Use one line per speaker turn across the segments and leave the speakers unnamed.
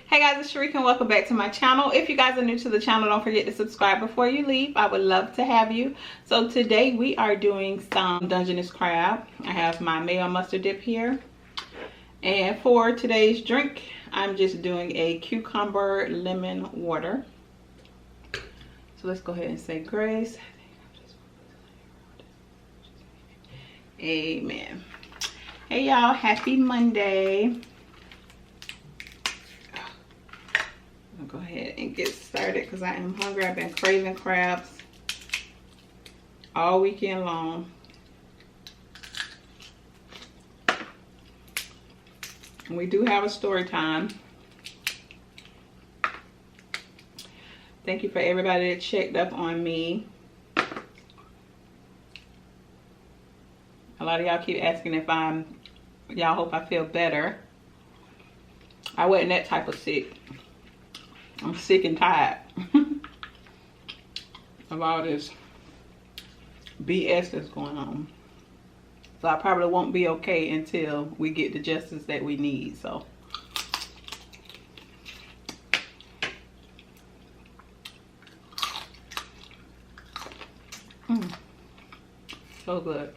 Hey guys, it's Sharika and welcome back to my channel. If you guys are new to the channel, don't forget to subscribe before you leave. I would love to have you. So today we are doing some Dungeness crab. I have my mayo mustard dip here. And for today's drink, I'm just doing a cucumber lemon water. So let's go ahead and say grace. Amen. Hey y'all, happy Monday. I'll go ahead and get started because I am hungry. I've been craving crabs all weekend long. And we do have a story time. Thank you for everybody that checked up on me. A lot of y'all keep asking if y'all hope I feel better. I wasn't that type of sick. I'm sick and tired of all this BS that's going on. So I probably won't be okay until we get the justice that we need. So so good.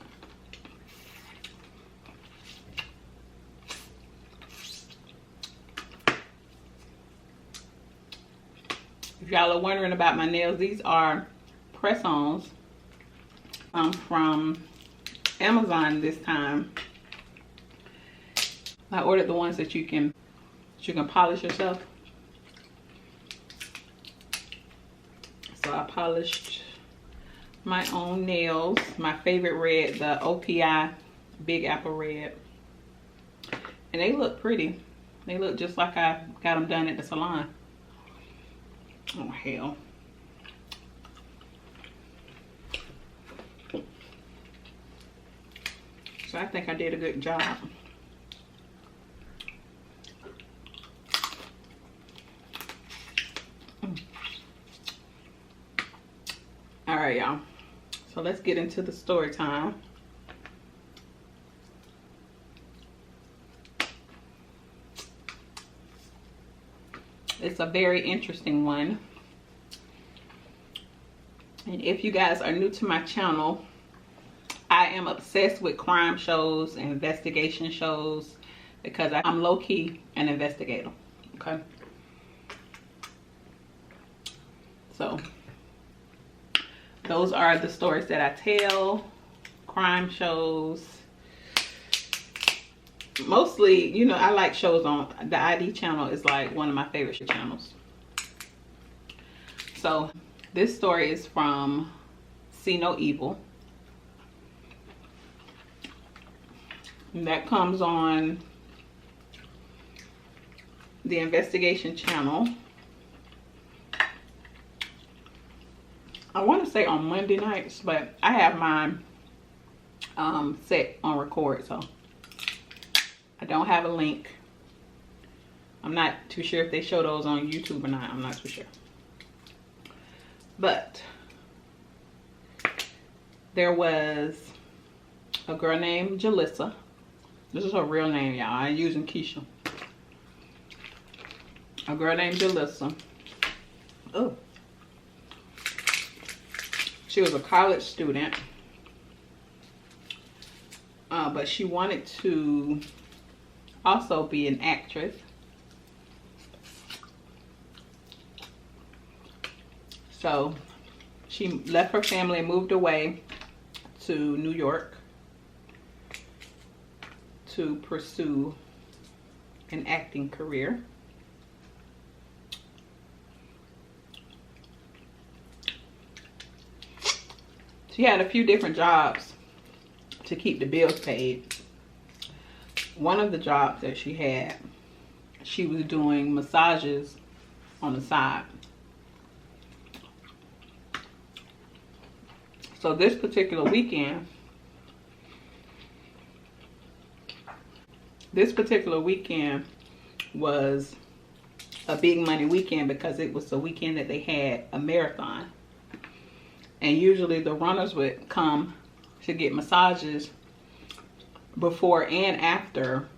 If y'all are wondering about my nails, these are press-ons from Amazon this time. I ordered the ones that you can polish yourself. So I polished my own nails. My favorite red, the OPI Big Apple Red. And they look pretty. They look just like I got them done at the salon. Oh hell. So I think I did a good job. All right, y'all. So let's get into the story time. It's a very interesting one. And if you guys are new to my channel, I am obsessed with crime shows and investigation shows because I'm low-key an investigator, okay? So those are the stories that I tell, crime shows. Mostly, you know, I like shows on the ID channel is like one of my favorite channels. So this story is from See No Evil. And that comes on the investigation channel. I want to say on Monday nights, but I have mine set on record, so I don't have a link. I'm not too sure if they show those on YouTube or not. I'm not too sure. But there was a girl named Jalissa. This is her real name, y'all. I ain't using Keisha. A girl named Jalissa. Oh. She was a college student. But she wanted to also be an actress. So she left her family and moved away to New York to pursue an acting career. She had a few different jobs to keep the bills paid. One of the jobs that she had, she was doing massages on the side. So this particular weekend was a big money weekend because it was the weekend that they had a marathon. And usually the runners would come to get massages before and after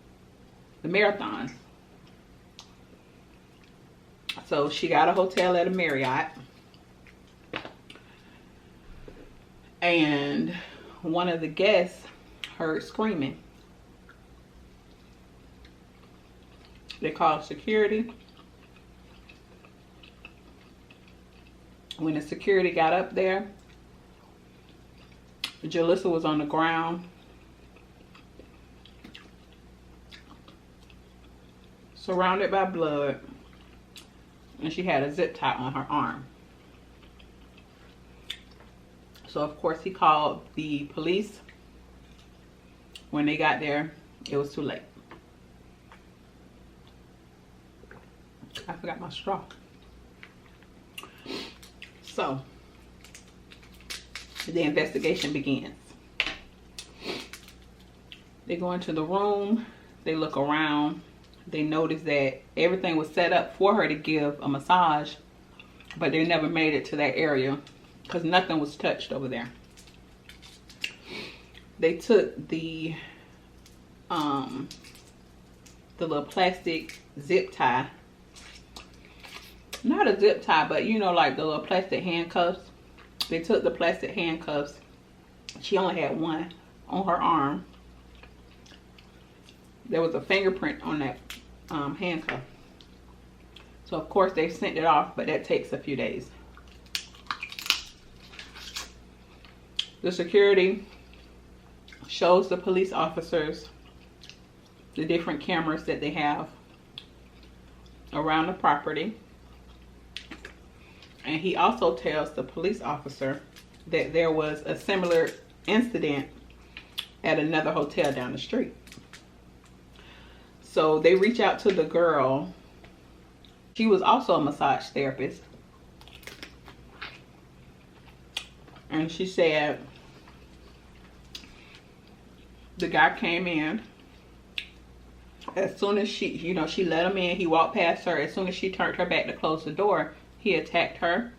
the marathon. So she got a hotel at a Marriott. And one of the guests heard screaming. They called security. When the security got up there, Jalissa was on the ground, surrounded by blood, and she had a zip tie on her arm. So of course he called the police. When they got there, it was too late. I forgot my straw. So the investigation begins. They go into the room, they look around, they notice that everything was set up for her to give a massage, but they never made it to that area because nothing was touched over there. They took the little plastic zip tie, not a zip tie, but you know, like the little plastic handcuffs. They took the plastic handcuffs. She only had one on her arm. There was a fingerprint on that handcuff. So of course they sent it off, but that takes a few days. The security shows the police officers the different cameras that they have around the property. And he also tells the police officer that there was a similar incident at another hotel down the street. So they reach out to the girl. She was also a massage therapist. And she said the guy came in. As soon as she, you know, she let him in, he walked past her. As soon as she turned her back to close the door, he attacked her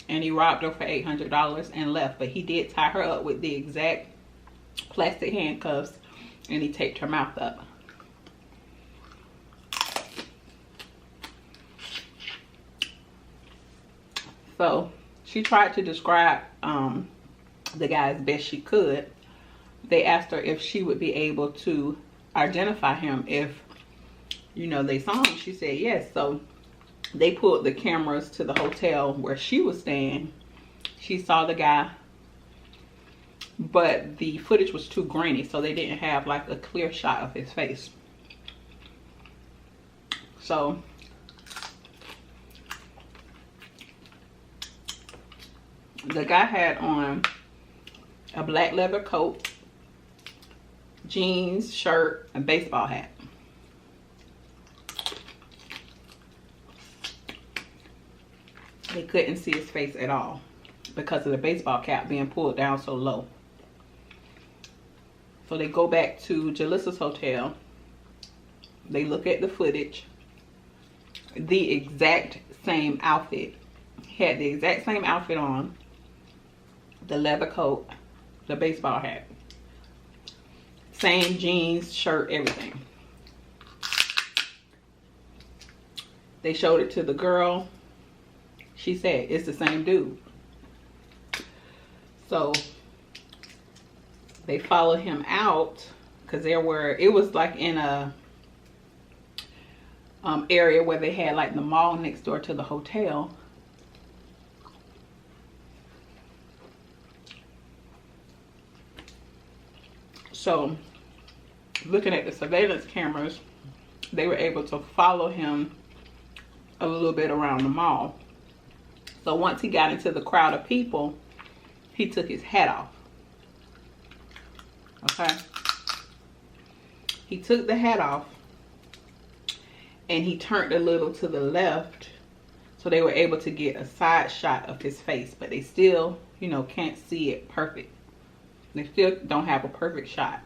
and he robbed her for $800 and left. But he did tie her up with the exact plastic handcuffs and he taped her mouth up. So she tried to describe the guy as best she could. They asked her if she would be able to identify him if, you know, they saw him. She said yes. So they pulled the cameras to the hotel where she was staying. She saw the guy, but the footage was too grainy, so they didn't have like a clear shot of his face. So the guy had on a black leather coat, jeans, shirt, and baseball hat. They couldn't see his face at all because of the baseball cap being pulled down so low. So they go back to Jalissa's hotel. They look at the footage. The exact same outfit. He had the exact same outfit on. The leather coat, the baseball hat. Same jeans, shirt, everything. They showed it to the girl. She said, it's the same dude. So they followed him out because it was like in a area where they had like the mall next door to the hotel. So looking at the surveillance cameras, they were able to follow him a little bit around the mall. So once he got into the crowd of people, he took his hat off. Okay. He took the hat off and he turned a little to the left so they were able to get a side shot of his face, but they still, you know, can't see it perfect. They still don't have a perfect shot.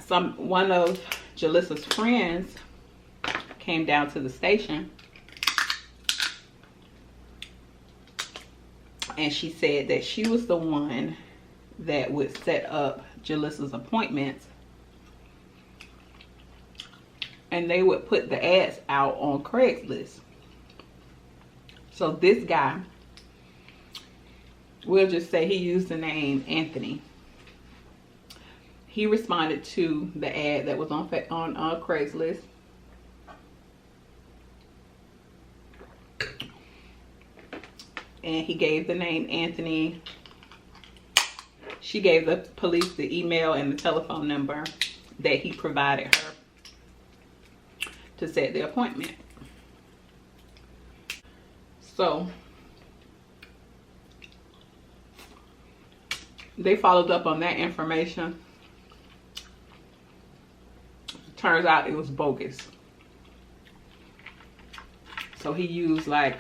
One of Jalissa's friends came down to the station and she said that she was the one that would set up Jalissa's appointments and they would put the ads out on Craigslist. So this guy, we'll just say he used the name Anthony. He responded to the ad that was on Craigslist. And he gave the name Anthony. She gave the police the email and the telephone number that he provided her to set the appointment. So they followed up on that information. Turns out it was bogus. So he used like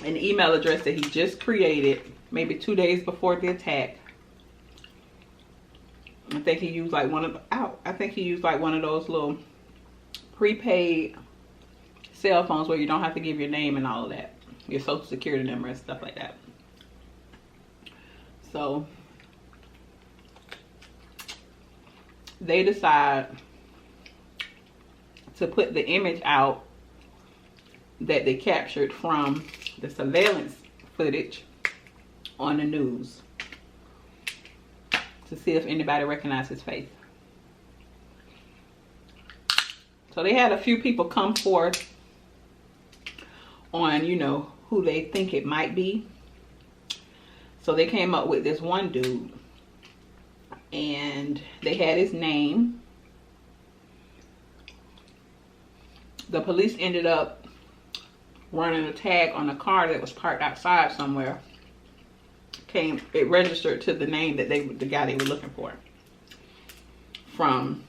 an email address that he just created maybe 2 days before the attack. I think he used like one of those little prepaid cell phones where you don't have to give your name and all of that, your social security number and stuff like that. So they decide to put the image out that they captured from the surveillance footage on the news to see if anybody recognized his face. So they had a few people come forth on, you know, who they think it might be. So they came up with this one dude, and they had his name. The police ended up running a tag on a car that was parked outside somewhere. It registered to the name that the guy they were looking for from,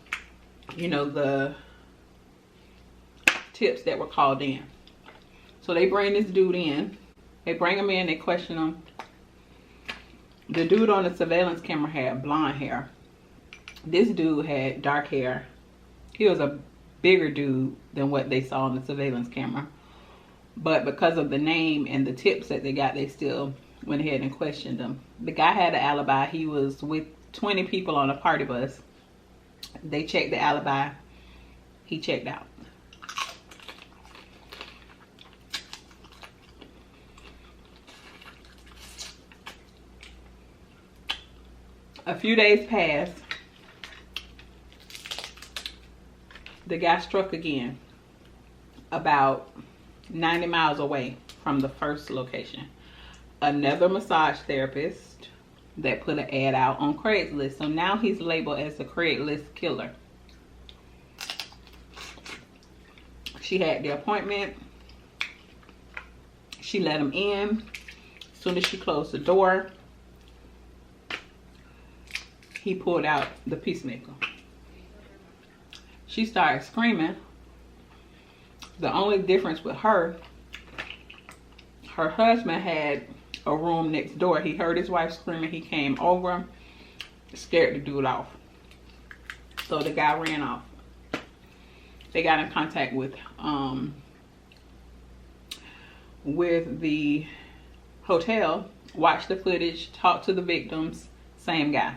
you know, the tips that were called in. So they bring this dude in. They bring him in, they question him. The dude on the surveillance camera had blonde hair. This dude had dark hair. He was a bigger dude than what they saw on the surveillance camera. But because of the name and the tips that they got, they still went ahead and questioned him. The guy had an alibi. He was with 20 people on a party bus. They checked the alibi. He checked out. A few days passed. The guy struck again about 90 miles away from the first location. Another massage therapist that put an ad out on Craigslist. So now he's labeled as the Craigslist killer. She had the appointment. She let him in. As soon as she closed the door, he pulled out the peacemaker. She started screaming. The only difference with her husband had a room next door. He heard his wife screaming. He came over, scared the dude off. So the guy ran off. They got in contact with the hotel, watched the footage, talked to the victims, same guy.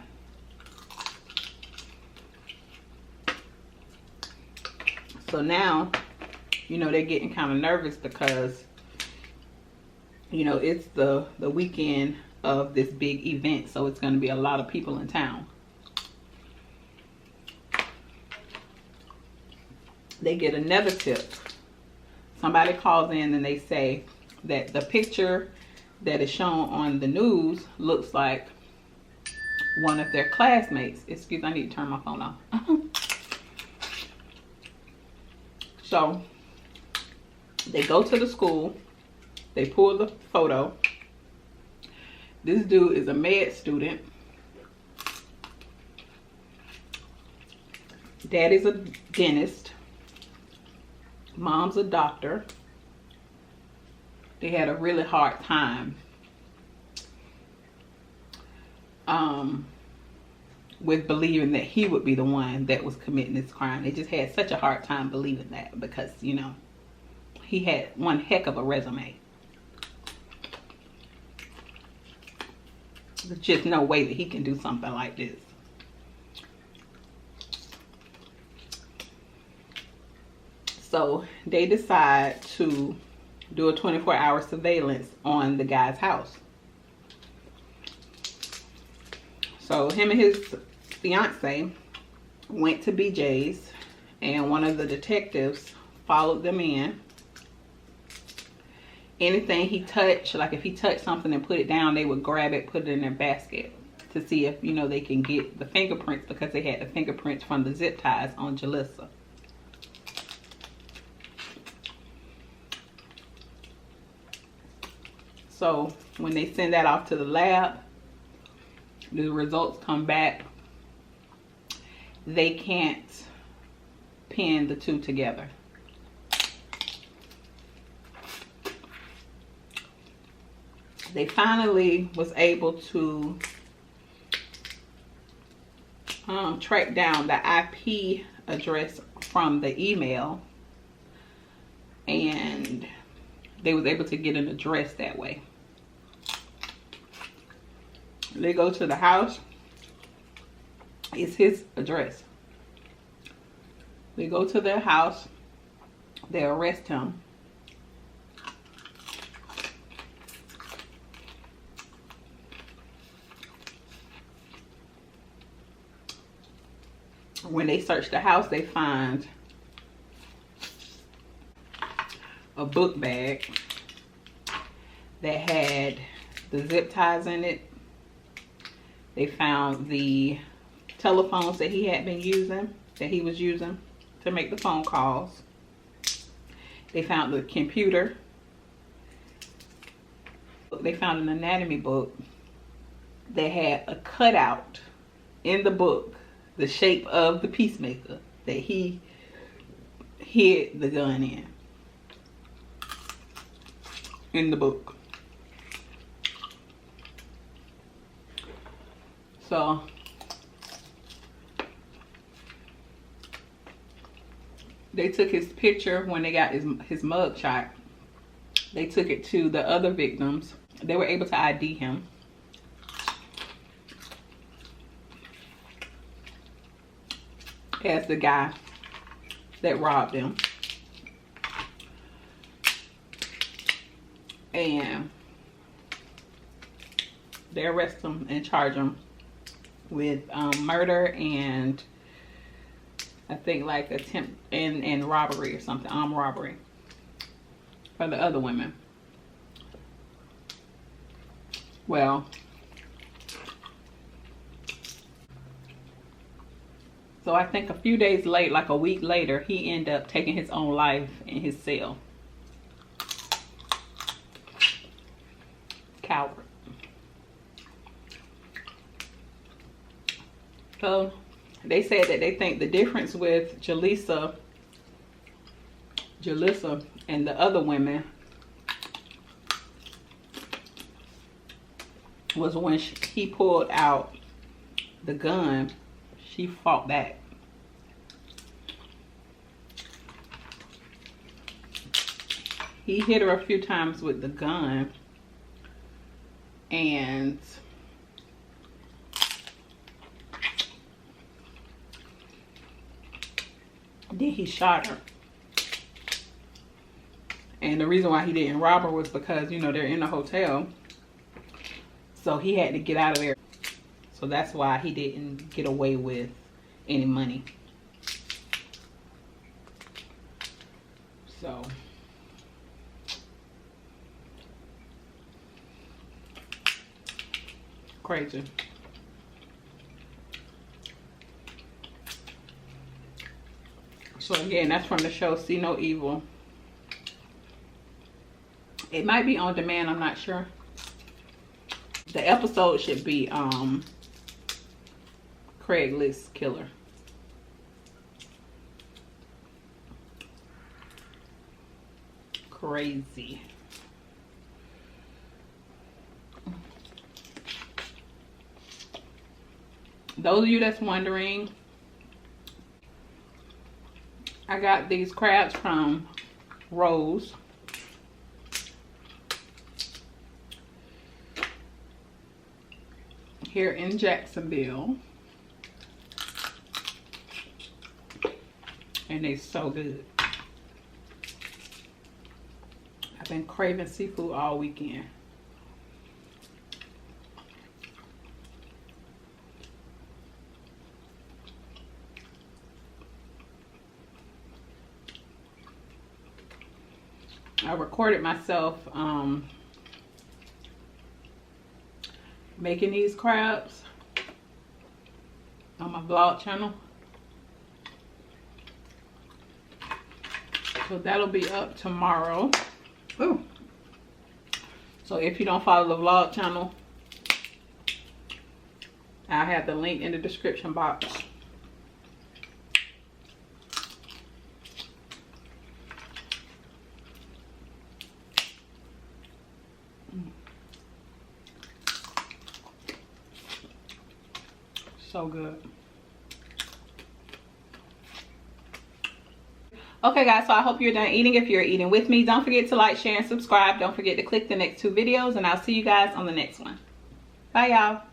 So now, you know, they're getting kind of nervous because, you know, it's the weekend of this big event. So it's going to be a lot of people in town. They get another tip. Somebody calls in and they say that the picture that is shown on the news looks like one of their classmates. Excuse me, I need to turn my phone off. So they go to the school. They pull the photo. This dude is a med student. Daddy's a dentist. Mom's a doctor. They had a really hard time with believing that he would be the one that was committing this crime. They just had such a hard time believing that because, you know, he had one heck of a resume. There's just no way that he can do something like this. So they decide to do a 24-hour surveillance on the guy's house. So him and his fiance went to BJ's, and one of the detectives followed them in. Anything he touched, like if he touched something and put it down, they would grab it, put it in their basket to see if, you know, they can get the fingerprints, because they had the fingerprints from the zip ties on Jalissa. So when they send that off to the lab, the results come back. They can't pin the two together. They finally was able to track down the IP address from the email, and they was able to get an address that way. They go to the house. It's his address. They go to their house. They arrest him. When they search the house, they find a book bag that had the zip ties in it. They found the telephones that he was using to make the phone calls. They found the computer. They found an anatomy book that had a cutout in the book, the shape of the peacemaker that he hid the gun in the book. So they took his picture when they got his mug shot. They took it to the other victims. They were able to ID him. As the guy that robbed him. And they arrest him and charge him with murder and I think like attempt and robbery or something, armed robbery for the other women. Well, so I think a few days late, like a week later, he ended up taking his own life in his cell. Coward. So they said that they think the difference with Jalissa and the other women was when he pulled out the gun, she fought back. He hit her a few times with the gun, and then he shot her. And the reason why he didn't rob her was because, you know, they're in a hotel. So he had to get out of there. So that's why he didn't get away with any money. So crazy. So again, that's from the show See No Evil. It might be on demand, I'm not sure. The episode should be Craigslist Killer. Crazy. Those of you that's wondering, I got these crabs from Rose. Here in Jacksonville. And they're so good. I've been craving seafood all weekend. I recorded myself making these crabs on my vlog channel. So that'll be up tomorrow. Ooh. So if you don't follow the vlog channel, I'll have the link in the description box. So good. Okay guys, so I hope you're done eating. If you're eating with me, don't forget to like, share, and subscribe. Don't forget to click the next 2 videos, and I'll see you guys on the next one. Bye y'all.